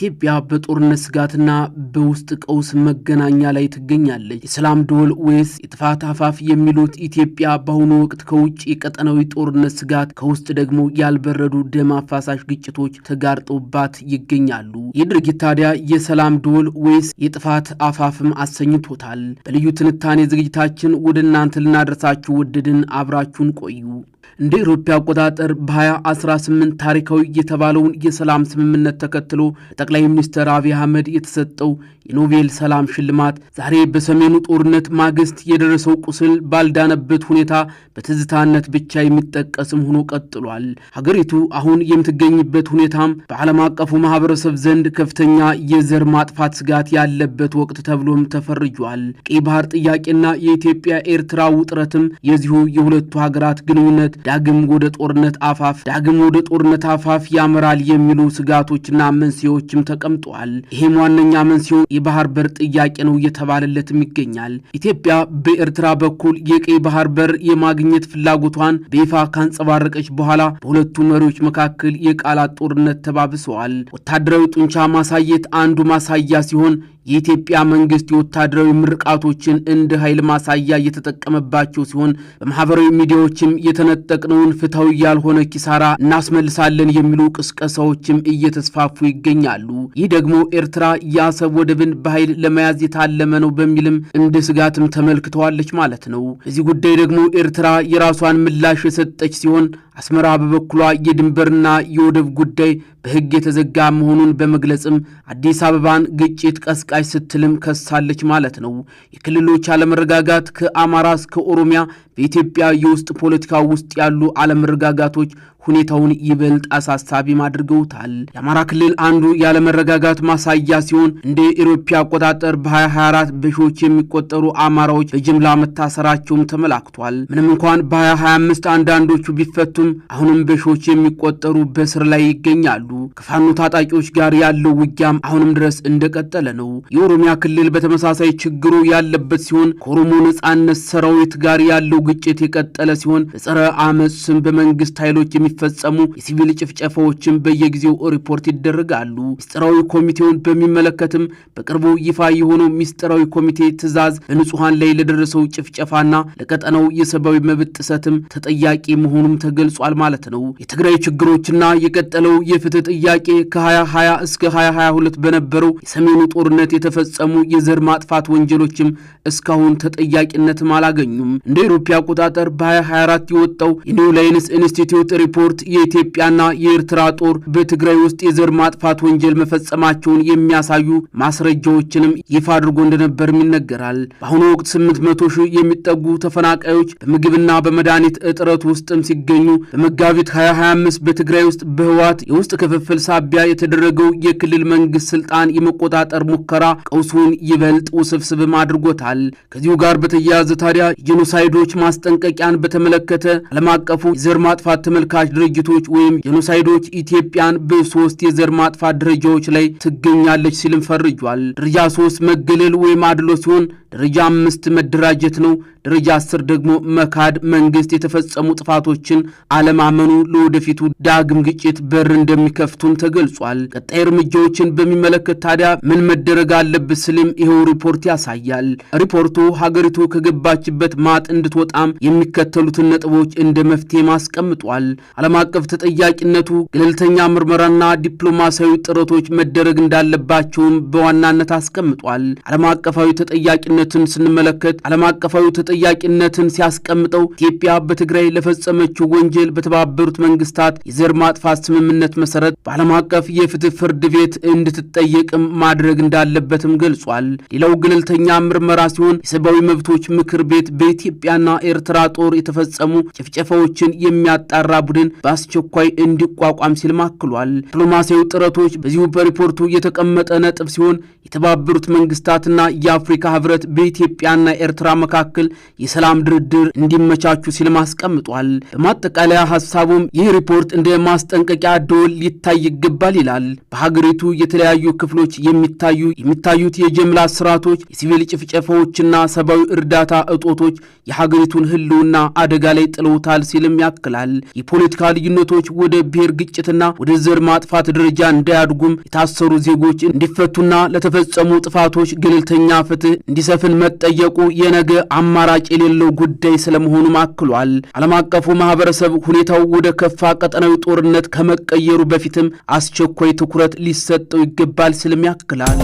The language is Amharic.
ኢትዮጵያ በጦርነት ስጋትና በውስጥ ቀውስ መገናኛ ላይ ትገኛለች። የሰላም ደወል ወይስ የጥፋት አፋፍ የሚሉት ኢትዮጵያ በአሁኑ ወቅት ከውጭ የቀጠናዊ ጦርነት ስጋት ከውስጥ ደግሞ ያልበረዱ ደም አፋሳሽ ግጭቶች ተጋርጠውባት ይገኛሉ። ይህ ድርጊት ታዲያ የሰላም ደወል ወይስ የጥፋት አፋፍም አሰኝቶታል። በልዩ ትንታኔ ዝግጅታችን ወደ እናንተ ልናደርሳችሁ ወደድን። አብራችሁን ቆዩ። እንደ አውሮፓ አቆጣጠር በ2018 ታሪካዊ የተባለውን የሰላም ስምምነት ተከትሎ ጠቅላይ ሚኒስትር አብይ አህመድ የተሰጠው የኖቤል ሰላም ሽልማት ዛሬ በሰሜኑ ጦርነት ማግስት የደረሰው ቁስል ባልዳነበት ሁኔታ በትዝታነት ብቻ የሚጠቀስም ሆኖ ቀጥሏል። ሀገሪቱ አሁን የምትገኝበት ሁኔታም በዓለም አቀፉ ማህበረሰብ ዘንድ ከፍተኛ የዘር ማጥፋት ስጋት ያለበት ወቅት ተብሎም ተፈርጇል። ቀይ ባህር ጥያቄና የኢትዮጵያ ኤርትራ ውጥረትም የዚሁ የሁለቱ ሀገራት ግንኙነት ዳግም ወደ ጦርነት አፋፍ ያመራል የሚሉ ስጋቶችና መንስኤዎችም ተቀምጠዋል። ይሄም ዋነኛ መንስኤው የባህር በር ጥያቄ ነው እየተባለለትም ይገኛል። ኢትዮጵያ በኤርትራ በኩል የቀይ ባህር በር የማግኘት ፍላጎቷን በይፋ ካንጸባረቀች በኋላ በሁለቱ መሪዎች መካከል የቃላት ጦርነት ተባብሰዋል። ወታደራዊ ጡንቻ ማሳየት አንዱ ማሳያ ሲሆን የኢትዮጵያ መንግስት የወታደራዊ ምርቃቶችን እንደ ኃይል ማሳያ እየተጠቀመባቸው ሲሆን በማህበራዊ ሚዲያዎችም የተነጠቅነውን ፍትሃዊ ያልሆነ ኪሳራ እናስመልሳለን የሚሉ ቅስቀሳዎችም እየተስፋፉ ይገኛሉ። ይህ ደግሞ ኤርትራ የአሰብ ወደብን በኃይል ለመያዝ የታለመ ነው በሚልም እንደ ስጋትም ተመልክተዋለች ማለት ነው። በዚህ ጉዳይ ደግሞ ኤርትራ የራሷን ምላሽ የሰጠች ሲሆን አስመራ በበኩሏ የድንበርና የወደብ ጉዳይ በሕግ የተዘጋ መሆኑን በመግለጽም አዲስ አበባን ግጭት ቀስቃሽ ስትልም ከሳለች ማለት ነው። የክልሎች አለመረጋጋት ከአማራ እስከ ኦሮሚያ በኢትዮጵያ የውስጥ ፖለቲካ ውስጥ ያሉ አለመረጋጋቶች ሁኔታውን ይበልጥ አሳሳቢ አድርገውታል። የአማራ ክልል አንዱ ያለመረጋጋት ማሳያ ሲሆን እንደ አውሮፓ አቆጣጠር በ2024 በሺዎች የሚቆጠሩ አማራዎች በጅምላ መታሰራቸውም ተመላክቷል። ምንም እንኳን በ2025 አንዳንዶቹ ቢፈቱም አሁንም በሺዎች የሚቆጠሩ በስር ላይ ይገኛሉ። ከፋኖ ታጣቂዎች ጋር ያለው ውጊያም አሁንም ድረስ እንደቀጠለ ነው። የኦሮሚያ ክልል በተመሳሳይ ችግሩ ያለበት ሲሆን ከኦሮሞ ነጻነት ሰራዊት ጋር ያለው ግጭት የቀጠለ ሲሆን በጸረ አመጽ ስም በመንግስት ኃይሎች የሚፈጸሙ የሲቪል ጭፍጨፋዎችን በየጊዜው ሪፖርት ይደረጋሉ። ሚስጥራዊ ኮሚቴውን በሚመለከትም በቅርቡ ይፋ የሆነው ሚስጥራዊ ኮሚቴ ትዕዛዝ በንጹሃን ላይ ለደረሰው ጭፍጨፋና ለቀጠናው የሰብአዊ መብት ጥሰትም ተጠያቂ መሆኑም ተገልጿል ማለት ነው። የትግራይ ችግሮችና የቀጠለው የፍትህ ጥያቄ ከ2020 እስከ 2022 በነበረው የሰሜኑ ጦርነት የተፈጸሙ የዘር ማጥፋት ወንጀሎችም እስካሁን ተጠያቂነትም አላገኙም። እንደ አውሮፓ አቆጣጠር በ2024 የወጣው የኒው ላይንስ ኢንስቲትዩት ሪፖርት የኢትዮጵያና የኤርትራ ጦር በትግራይ ውስጥ የዘር ማጥፋት ወንጀል መፈጸማቸውን የሚያሳዩ ማስረጃዎችንም ይፋ አድርጎ እንደነበርም ይነገራል። በአሁኑ ወቅት 800 ሺህ የሚጠጉ ተፈናቃዮች በምግብና በመድኃኒት እጥረት ውስጥም ሲገኙ በመጋቢት 2025 በትግራይ ውስጥ በህወሓት የውስጥ ክፍፍል ሳቢያ የተደረገው የክልል መንግስት ስልጣን የመቆጣጠር ሙከራ ቀውሱን ይበልጥ ውስብስብም አድርጎታል። ከዚሁ ጋር በተያያዘ ታዲያ ጄኖሳይዶች ማስጠንቀቂያን በተመለከተ ዓለም አቀፉ የዘር ማጥፋት ተመልካች ድርጅቶች ወይም ጄኖሳይዶች ኢትዮጵያን በሶስት የዘር ማጥፋት ደረጃዎች ላይ ትገኛለች ሲልም ፈርጇል። ደረጃ 3 መገለል ወይም አድሎ ሲሆን ደረጃ 5 መደራጀት ነው። ደረጃ 10 ደግሞ መካድ፣ መንግስት የተፈጸሙ ጥፋቶችን አለማመኑ ለወደፊቱ ዳግም ግጭት በር እንደሚከፍቱም ተገልጿል። ቀጣይ እርምጃዎችን በሚመለከት ታዲያ ምን መደረግ አለበት ሲልም ይሄው ሪፖርት ያሳያል። ሪፖርቱ ሀገሪቱ ከገባችበት ማጥ እንድትወጣም የሚከተሉትን ነጥቦች እንደ መፍትሄ ማስቀምጧል። ዓለም አቀፍ ተጠያቂነቱ፣ ገለልተኛ ምርመራና ዲፕሎማሲያዊ ጥረቶች መደረግ እንዳለባቸውም በዋናነት አስቀምጧል። ዓለም አቀፋዊ ተጠያቂነትን ስንመለከት ዓለም አቀፋዊ ተጠያቂነትን ሲያስቀምጠው ኢትዮጵያ በትግራይ ለፈጸመችው ወንጀል በተባበሩት መንግስታት የዘር ማጥፋት ስምምነት መሰረት በዓለም አቀፍ የፍትህ ፍርድ ቤት እንድትጠየቅም ማድረግ እንዳለበትም ገልጿል። ሌላው ገለልተኛ ምርመራ ሲሆን የሰብአዊ መብቶች ምክር ቤት በኢትዮጵያና ኤርትራ ጦር የተፈጸሙ ጭፍጨፋዎችን የሚያጣራ ቡድን በአስቸኳይ እንዲቋቋም ሲል ማክሏል። ዲፕሎማሲያዊ ጥረቶች በዚሁ በሪፖርቱ የተቀመጠ ነጥብ ሲሆን የተባበሩት መንግስታትና የአፍሪካ ህብረት በኢትዮጵያና ኤርትራ መካከል የሰላም ድርድር እንዲመቻቹ ሲልም አስቀምጧል። በማጠቃለያ ሐሳቡም ይህ ሪፖርት እንደ ማስጠንቀቂያ ደወል ሊታይ ይገባል ይላል። በሀገሪቱ የተለያዩ ክፍሎች የሚታዩት የጅምላ ስርዓቶች፣ የሲቪል ጭፍጨፋዎችና ሰብአዊ እርዳታ እጦቶች የሀገሪቱን ህልውና አደጋ ላይ ጥለውታል ሲልም ያክላል። የፖለቲካ ልዩነቶች ወደ ብሔር ግጭትና ወደ ዘር ማጥፋት ደረጃ እንዳያድጉም የታሰሩ ዜጎች እንዲፈቱና ለተፈጸሙ ጥፋቶች ገለልተኛ ፍትህ እንዲሰፍን መጠየቁ የነገ አማራጭ የሌለው ጉዳይ ስለመሆኑም አክሏል። ዓለም አቀፉ ማህበረሰብ ሁኔታው ወደ ከፋ ቀጠናዊ ጦርነት ከመቀየሩ በፊትም አስቸኳይ ትኩረት ሊሰጠው ይገባል ሲልም ያክላል።